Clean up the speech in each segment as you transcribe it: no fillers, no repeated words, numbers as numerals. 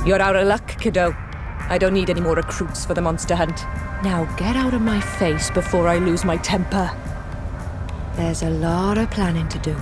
You're out of luck, kiddo. I don't need any more recruits for the monster hunt. Now get out of my face before I lose my temper. There's a lot of planning to do.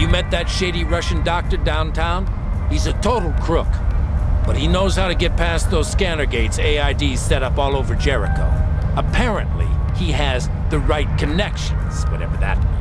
Met that shady Russian doctor downtown? He's a total crook. But he knows how to get past those scanner gates AID's set up all over Jericho. Apparently, he has the right connections, whatever that means.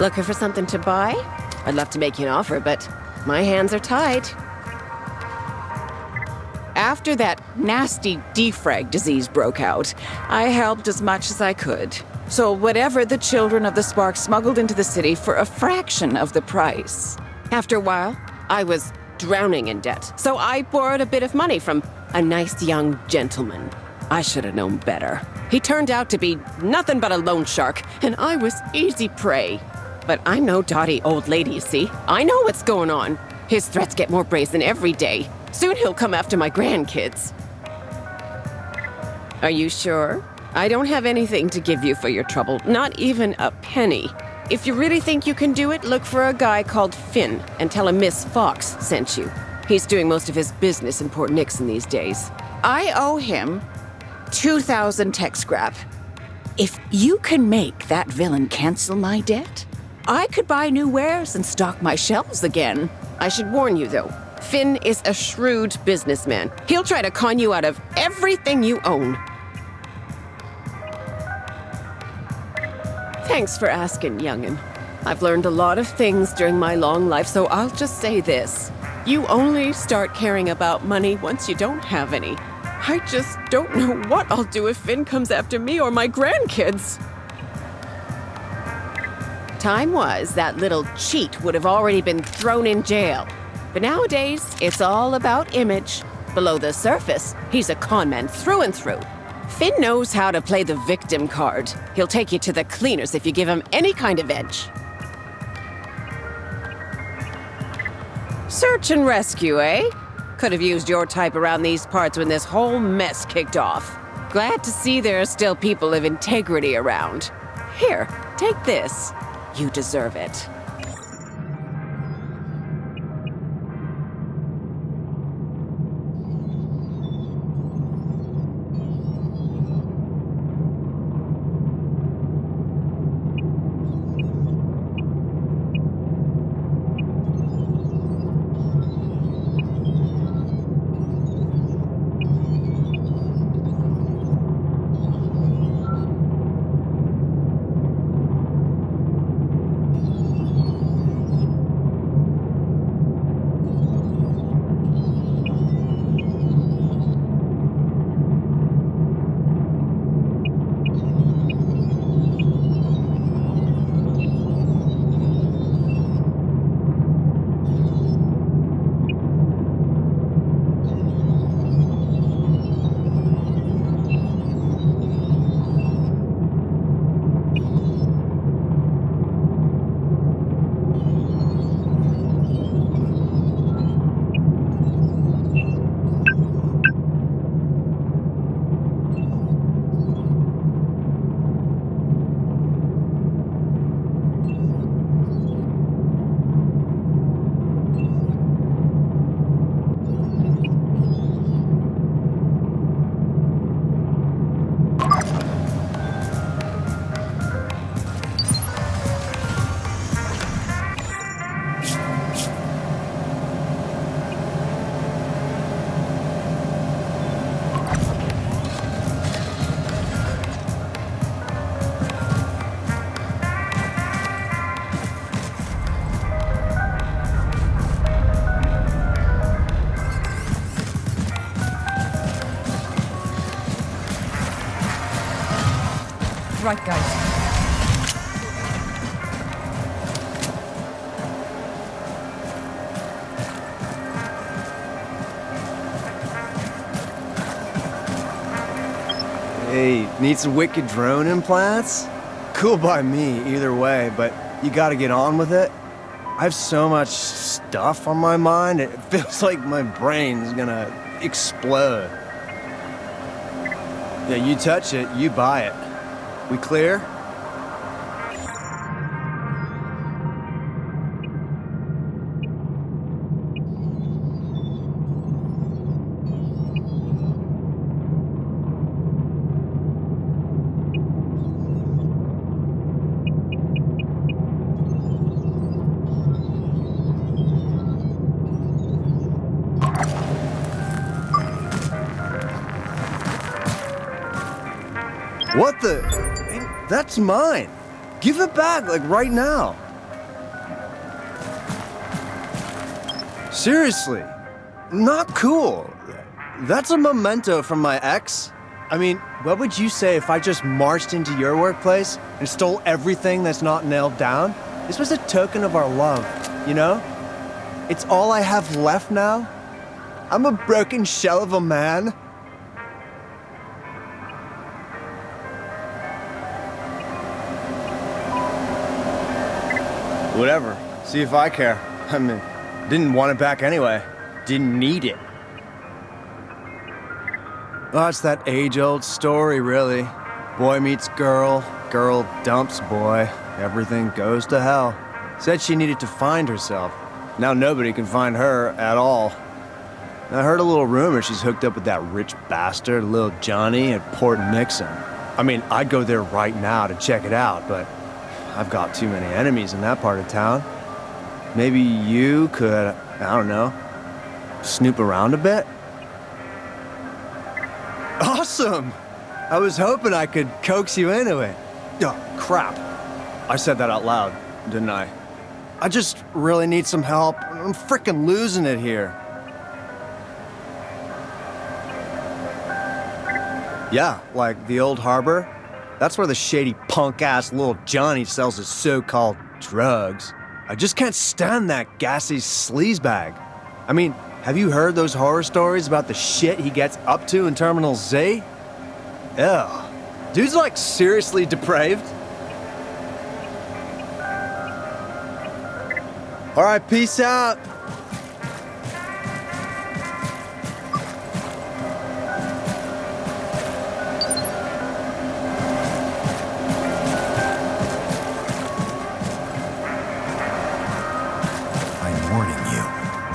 Looking for something to buy? I'd love to make you an offer, but my hands are tied. After that nasty defrag disease broke out, I helped as much as I could. So whatever the children of the Spark smuggled into the city for a fraction of the price. After a while, I was drowning in debt, so I borrowed a bit of money from a nice young gentleman. I should have known better. He turned out to be nothing but a loan shark, and I was easy prey. But I'm no dotty old lady, you see? I know what's going on. His threats get more brazen every day. Soon he'll come after my grandkids. Are you sure? I don't have anything to give you for your trouble, not even a penny. If you really think you can do it, look for a guy called Finn and tell him Miss Fox sent you. He's doing most of his business in Port Nixon these days. I owe him 2,000 tech scrap. If you can make that villain cancel my debt, I could buy new wares and stock my shelves again. I should warn you, though. Finn is a shrewd businessman. He'll try to con you out of everything you own. Thanks for asking, young'un. I've learned a lot of things during my long life, so I'll just say this. You only start caring about money once you don't have any. I just don't know what I'll do if Finn comes after me or my grandkids. Time was that little cheat would have already been thrown in jail. But nowadays, it's all about image. Below the surface, he's a conman through and through. Finn knows how to play the victim card. He'll take you to the cleaners if you give him any kind of edge. Search and rescue, eh? Could have used your type around these parts when this whole mess kicked off. Glad to see there are still people of integrity around. Here, take this. You deserve it. Right, guys. Hey, need some wicked drone implants? Cool by me, either way, but you gotta get on with it. I have so much stuff on my mind, it feels like my brain's gonna explode. Yeah, you touch it, you buy it. We clear? What the? That's mine. Give it back, like right now. Seriously, not cool. That's a memento from my ex. I mean, what would you say if I just marched into your workplace and stole everything that's not nailed down? This was a token of our love, you know? It's all I have left now. I'm a broken shell of a man. Whatever. See if I care. I mean, didn't want it back anyway. Didn't need it. Oh, it's that age-old story, really. Boy meets girl, girl dumps boy. Everything goes to hell. Said she needed to find herself. Now nobody can find her at all. I heard a little rumor she's hooked up with that rich bastard, Lil Johnny, at Port Nixon. I mean, I'd go there right now to check it out, but I've got too many enemies in that part of town. Maybe you could, I don't know, snoop around a bit? Awesome! I was hoping I could coax you into it. Oh, crap. I said that out loud, didn't I? I just really need some help. I'm frickin' losing it here. Yeah, like the old harbor. That's where the shady punk-ass little Johnny sells his so-called drugs. I just can't stand that gassy sleazebag. I mean, have you heard those horror stories about the shit he gets up to in Terminal Z? Ew. Dude's like seriously depraved. All right, peace out.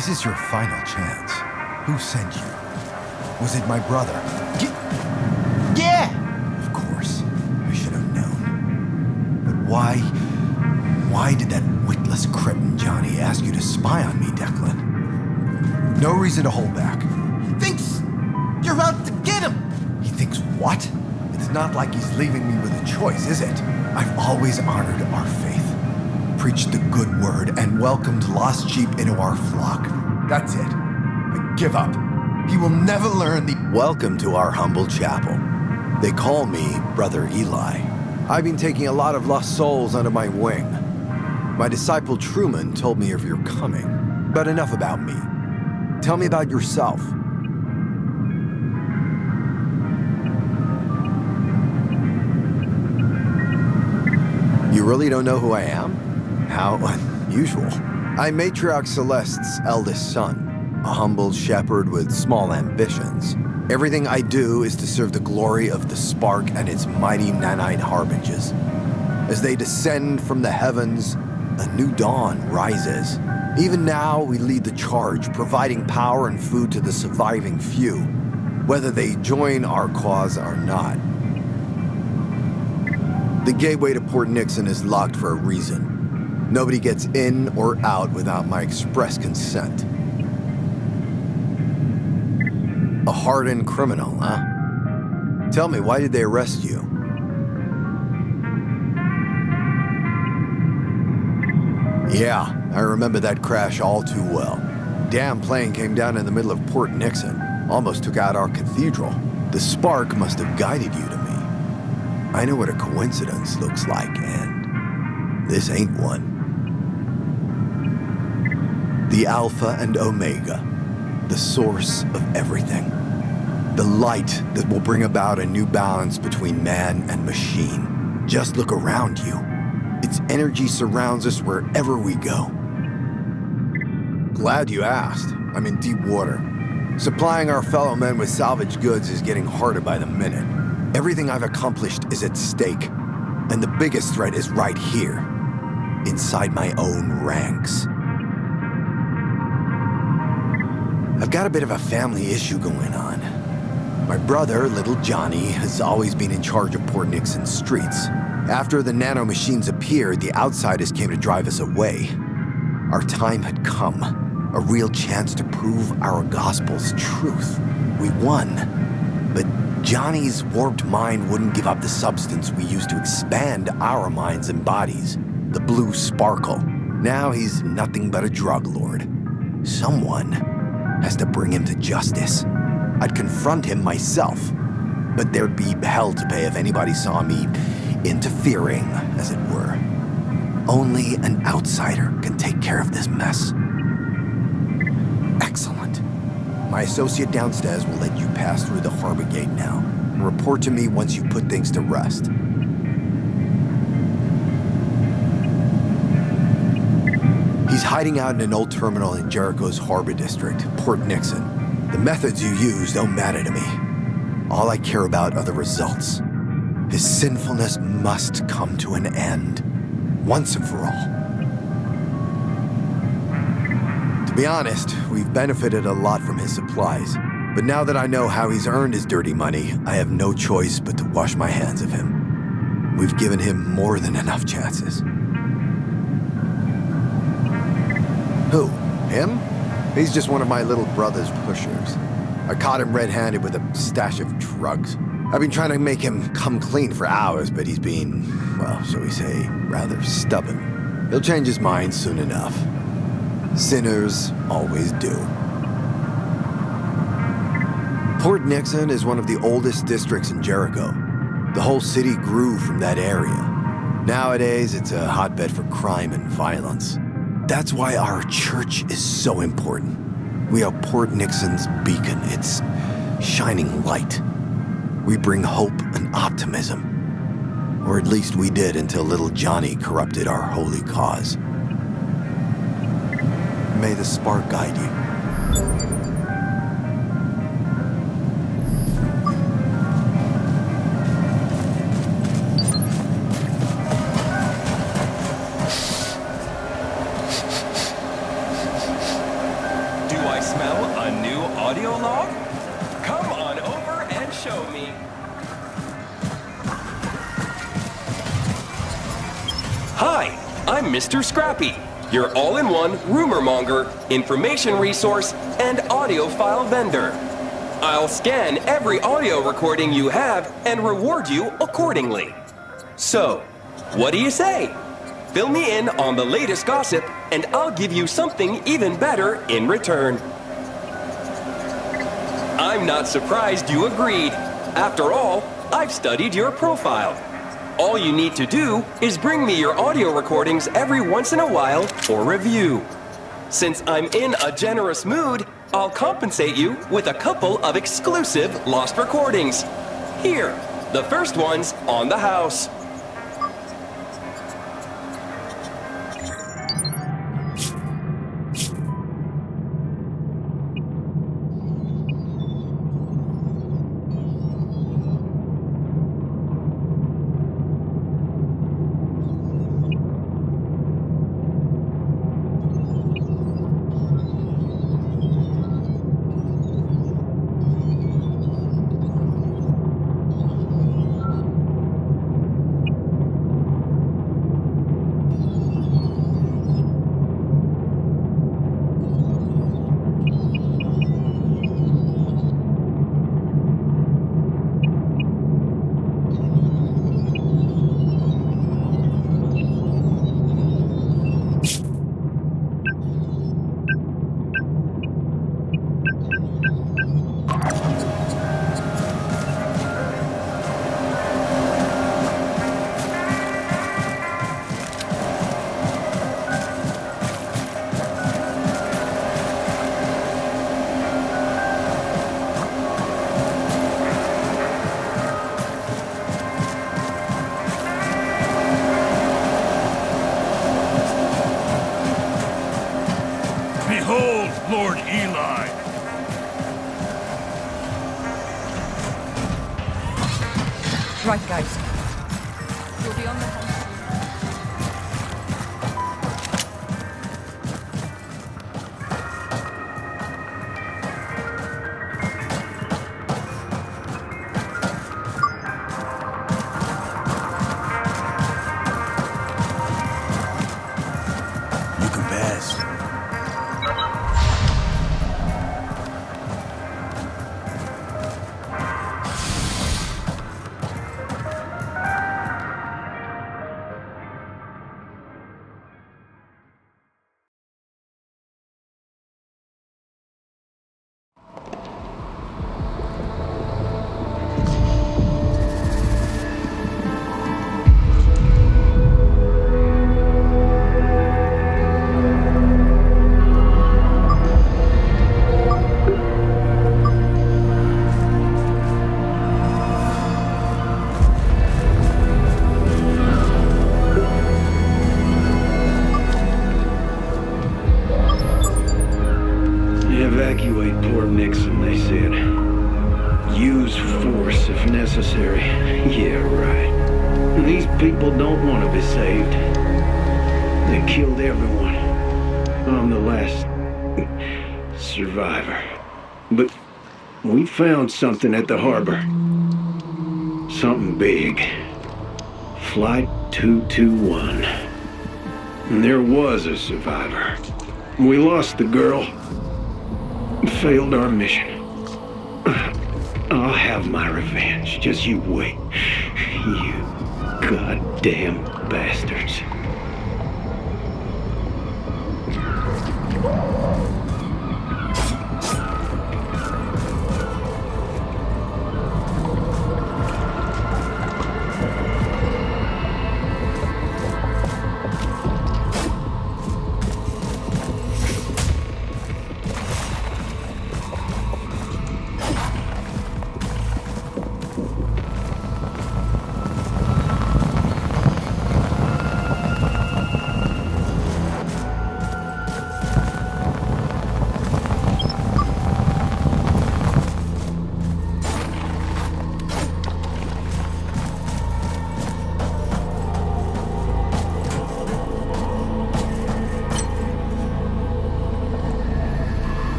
This is your final chance. Who sent you? Was it my brother? Yeah! Of course. I should have known. But why did that witless cretin Johnny ask you to spy on me, Declan? No reason to hold back. He thinks you're out to get him! He thinks what? It's not like he's leaving me with a choice, is it? I've always honored our faith, preached the good word, and welcomed lost sheep into our flock. That's it. I give up. He will never learn the... Welcome to our humble chapel. They call me Brother Eli. I've been taking a lot of lost souls under my wing. My disciple Truman told me of your coming. But enough about me. Tell me about yourself. You really don't know who I am? How unusual. I'm Matriarch Celeste's eldest son, a humble shepherd with small ambitions. Everything I do is to serve the glory of the Spark and its mighty nanite harbingers. As they descend from the heavens, a new dawn rises. Even now, we lead the charge, providing power and food to the surviving few, whether they join our cause or not. The gateway to Port Nixon is locked for a reason. Nobody gets in or out without my express consent. A hardened criminal, huh? Tell me, why did they arrest you? Yeah, I remember that crash all too well. Damn plane came down in the middle of Port Nixon. Almost took out our cathedral. The Spark must have guided you to me. I know what a coincidence looks like, and this ain't one. The Alpha and Omega, the source of everything. The light that will bring about a new balance between man and machine. Just look around you. Its energy surrounds us wherever we go. Glad you asked. I'm in deep water. Supplying our fellow men with salvage goods is getting harder by the minute. Everything I've accomplished is at stake, and the biggest threat is right here, inside my own ranks. I've got a bit of a family issue going on. My brother, little Johnny, has always been in charge of Port Nixon's streets. After the nanomachines appeared, the outsiders came to drive us away. Our time had come, a real chance to prove our gospel's truth. We won, but Johnny's warped mind wouldn't give up the substance we used to expand our minds and bodies, the blue sparkle. Now he's nothing but a drug lord. Someone has to bring him to justice. I'd confront him myself, but there'd be hell to pay if anybody saw me interfering, as it were. Only an outsider can take care of this mess. Excellent. My associate downstairs will let you pass through the harbor gate now, and report to me once you put things to rest. He's hiding out in an old terminal in Jericho's harbor district, Port Nixon. The methods you use don't matter to me. All I care about are the results. His sinfulness must come to an end, once and for all. To be honest, we've benefited a lot from his supplies. But now that I know how he's earned his dirty money, I have no choice but to wash my hands of him. We've given him more than enough chances. Who? Him? He's just one of my little brother's pushers. I caught him red-handed with a stash of drugs. I've been trying to make him come clean for hours, but he's been, well, shall we say, rather stubborn. He'll change his mind soon enough. Sinners always do. Port Nixon is one of the oldest districts in Jericho. The whole city grew from that area. Nowadays, it's a hotbed for crime and violence. That's why our church is so important. We are Port Nixon's beacon, its shining light. We bring hope and optimism. Or at least we did until little Johnny corrupted our holy cause. May the spark guide you. audio log? Come on over and show me. Hi, I'm Mr. Scrappy, your all-in-one rumor monger, information resource, and audio file vendor. I'll scan every audio recording you have and reward you accordingly. So, what do you say? Fill me in on the latest gossip, and I'll give you something even better in return. I'm not surprised you agreed. After all, I've studied your profile. All you need to do is bring me your audio recordings every once in a while for review. Since I'm in a generous mood, I'll compensate you with a couple of exclusive lost recordings. Here, the first one's on the house. Behold, Lord Eli! Right, guys. You'll be on the hunt You can pass. Evacuate Port Nixon, they said. Use force if necessary. Yeah, right. These people don't want to be saved. They killed everyone. I'm the last survivor. But we found something at the harbor. Something big. Flight 221. And there was a survivor. We lost the girl. Failed our mission. I'll have my revenge. Just you wait. You goddamn bastards.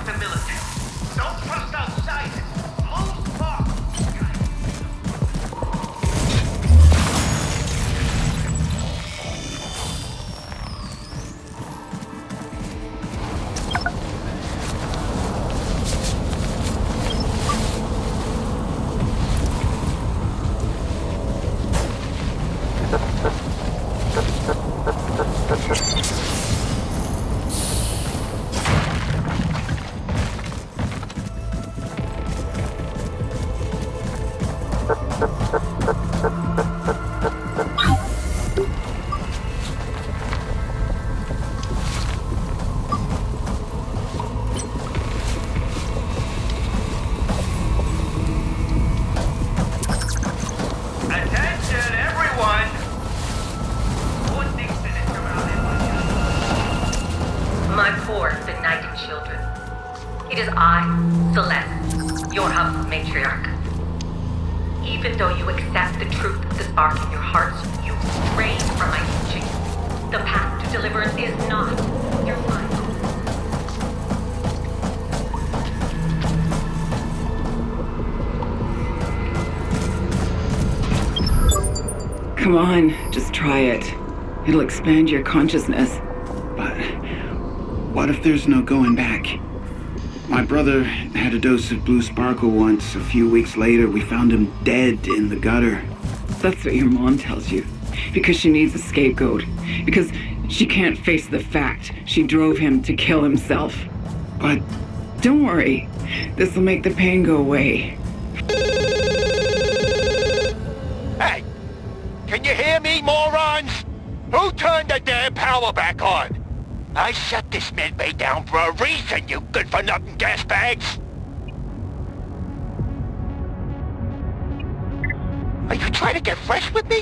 like the military. Don't trust outsiders. Move far. Attention, everyone! Lord Nixon is surrounded by My poor, benighted children. It is I, Celeste, your hub matriarch. Even though you accept the truth of the spark in your hearts, you stray from my teaching. The path to deliverance is not your final. Come on, just try it. It'll expand your consciousness. But what if there's no going back? My brother had a dose of blue sparkle once. A few weeks later, we found him dead in the gutter. That's what your mom tells you. Because she needs a scapegoat. Because she can't face the fact she drove him to kill himself. But Don't worry. This will make the pain go away. Hey! Can you hear me, morons? Who turned the damn power back on? I shut this medbay down for a reason, you good-for-nothing gas bags! Are you trying to get fresh with me?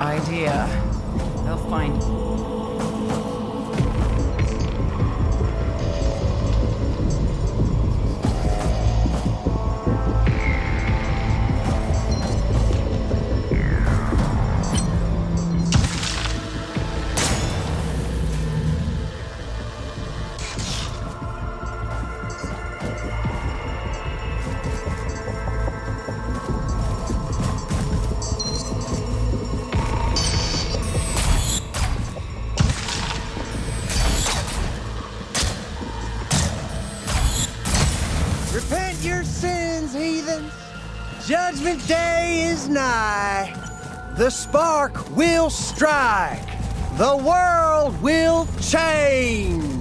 idea. They'll find... Repent your sins, heathens. Judgment Day is nigh. The spark will strike. The world will change.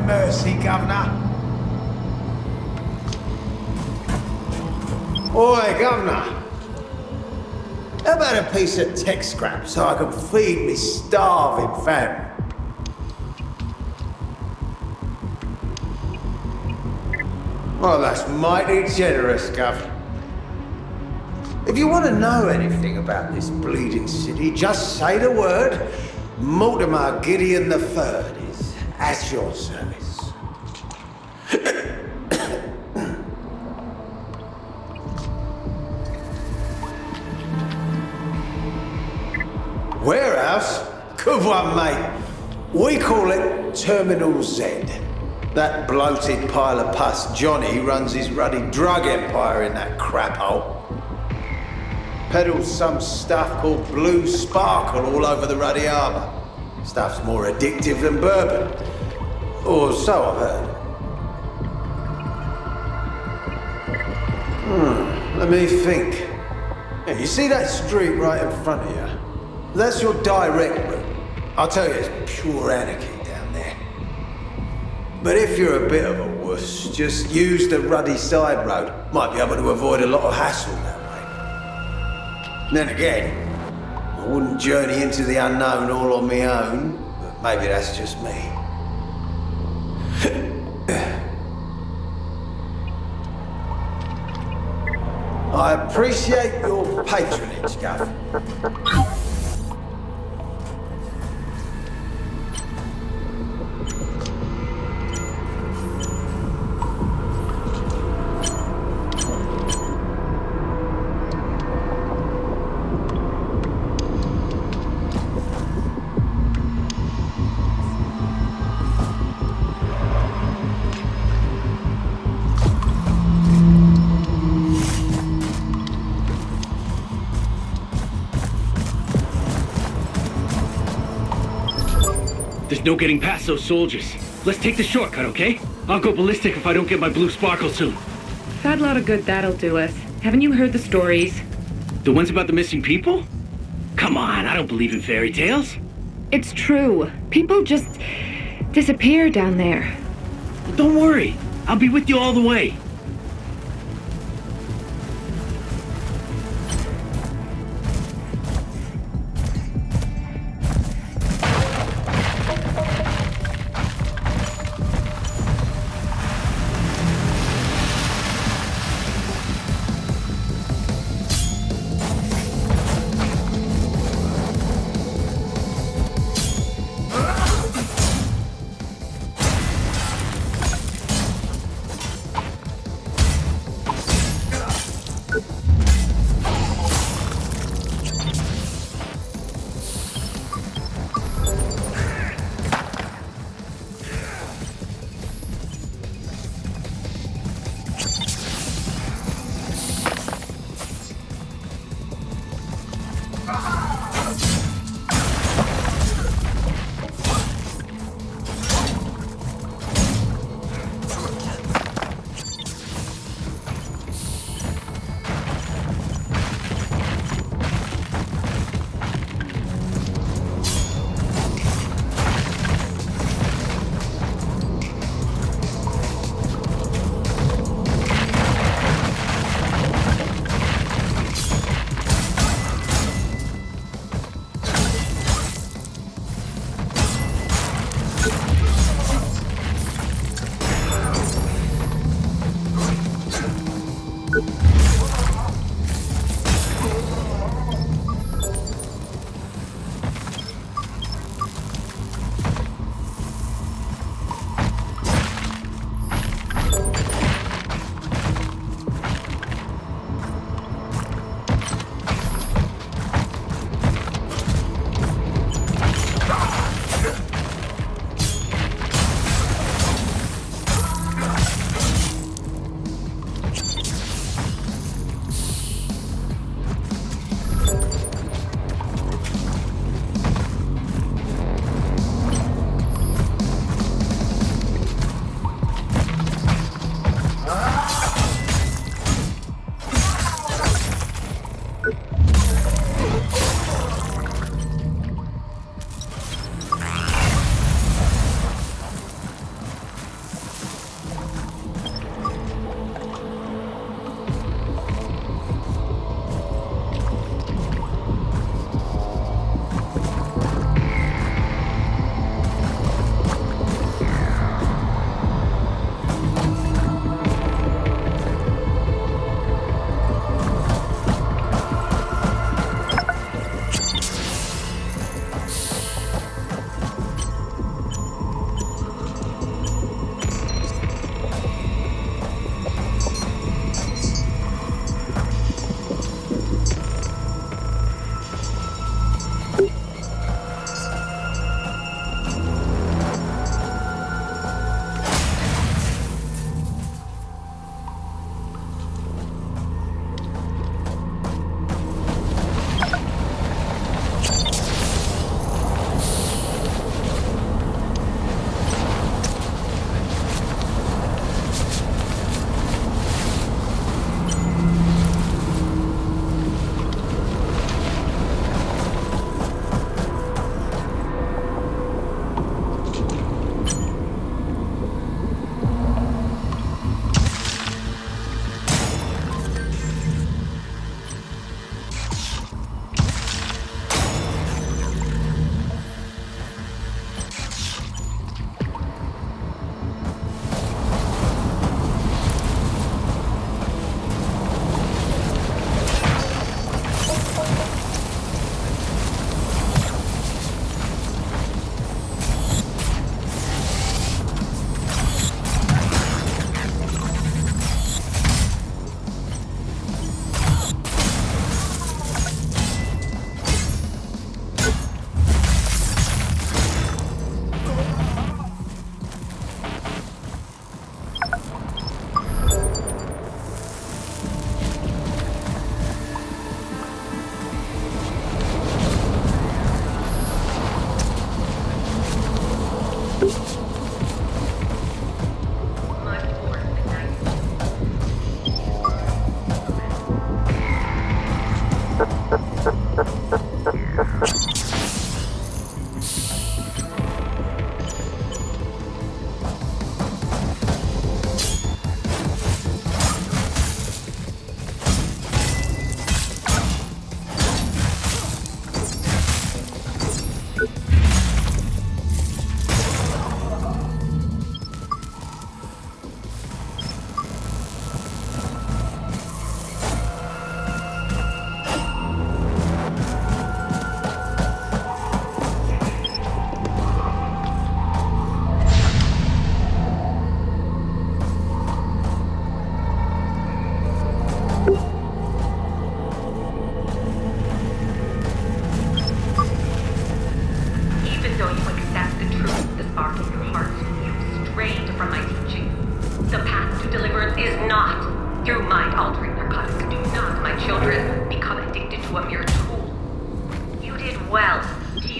mercy, Governor. Oi, Governor. How about a piece of tech scrap so I can feed me starving family? Oh, that's mighty generous, Gov. If you want to know anything about this bleeding city, just say the word. Mortimer Gideon III is at your service. Warehouse? Good one, mate. We call it Terminal Z. That bloated pile of pus Johnny runs his ruddy drug empire in that crap hole. Peddles some stuff called Blue Sparkle all over the ruddy harbour. Stuff's more addictive than bourbon. Or so I've heard. Let me think. Hey, you see that street right in front of you? That's your direct route. I'll tell you, it's pure anarchy down there. But if you're a bit of a wuss, just use the ruddy side road. Might be able to avoid a lot of hassle that way. Then again, I wouldn't journey into the unknown all on my own, but maybe that's just me. I appreciate your patronage, Gov. There's no getting past those soldiers. Let's take the shortcut, okay? I'll go ballistic if I don't get my blue sparkle soon. Fat lot of good that'll do us. Haven't you heard the stories? The ones about the missing people? Come on, I don't believe in fairy tales. It's true. People just disappear down there. Well, don't worry. I'll be with you all the way.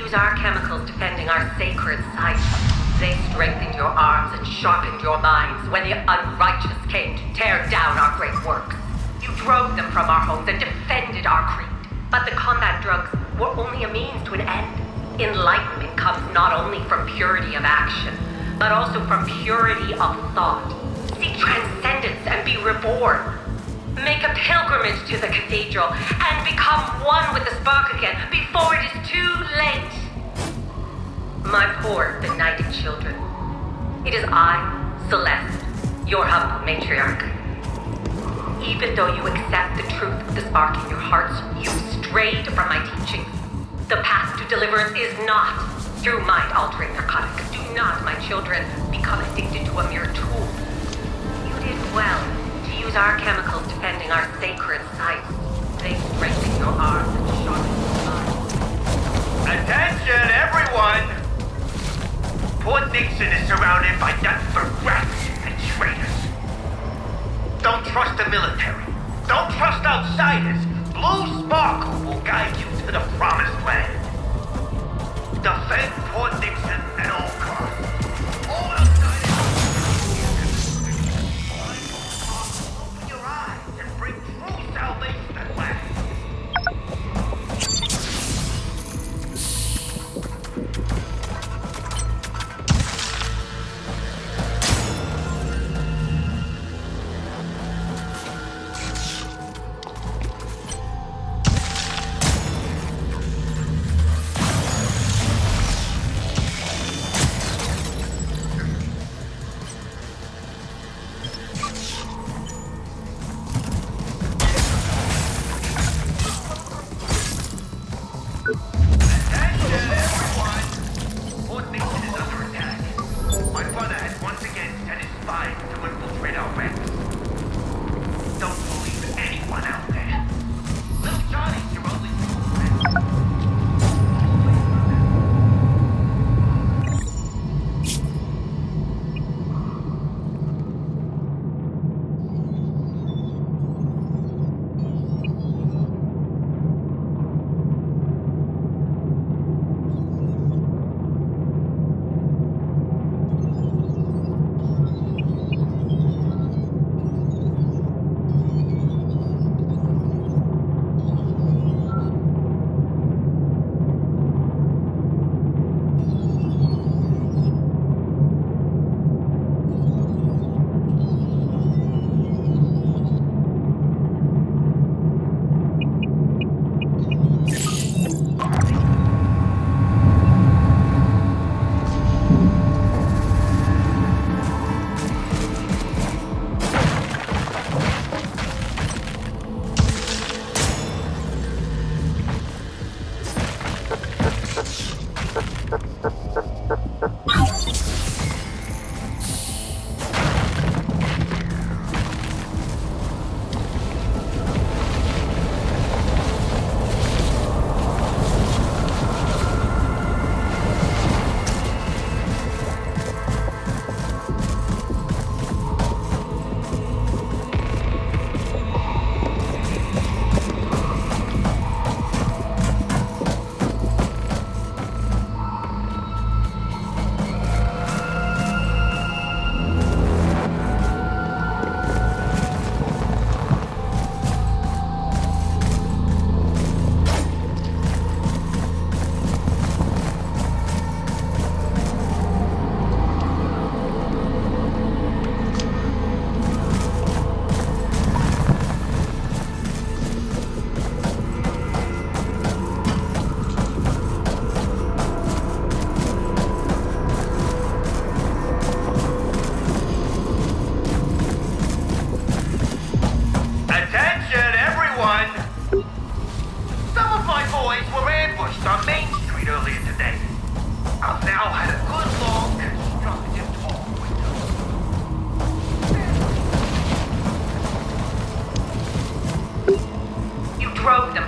use our chemicals defending our sacred site. They strengthened your arms and sharpened your minds when the unrighteous came to tear down our great works. You drove them from our homes and defended our creed. But the combat drugs were only a means to an end. Enlightenment comes not only from purity of action, but also from purity of thought. Seek transcendence and be reborn. Make a pilgrimage to the cathedral and become one with the spark again before it is too late. My poor, benighted children. It is I, Celeste, your humble matriarch. Even though you accept the truth of the spark in your hearts, you strayed from my teachings. The path to deliverance is not through mind-altering narcotics. Do not, my children, become addicted to a mere tool. You did well to use our chemicals defending our sacred sites. They strengthen your arms and sharpen your minds. Attention, everyone! Port Nixon is surrounded by nothing but rats and traitors. Don't trust the military. Don't trust outsiders. Blue Sparkle will guide you to the promised land. Defend Port Nixon at all costs. All outsiders. Open your eyes and bring true salvation at last.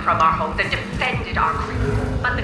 From our homes and defended our creed. But the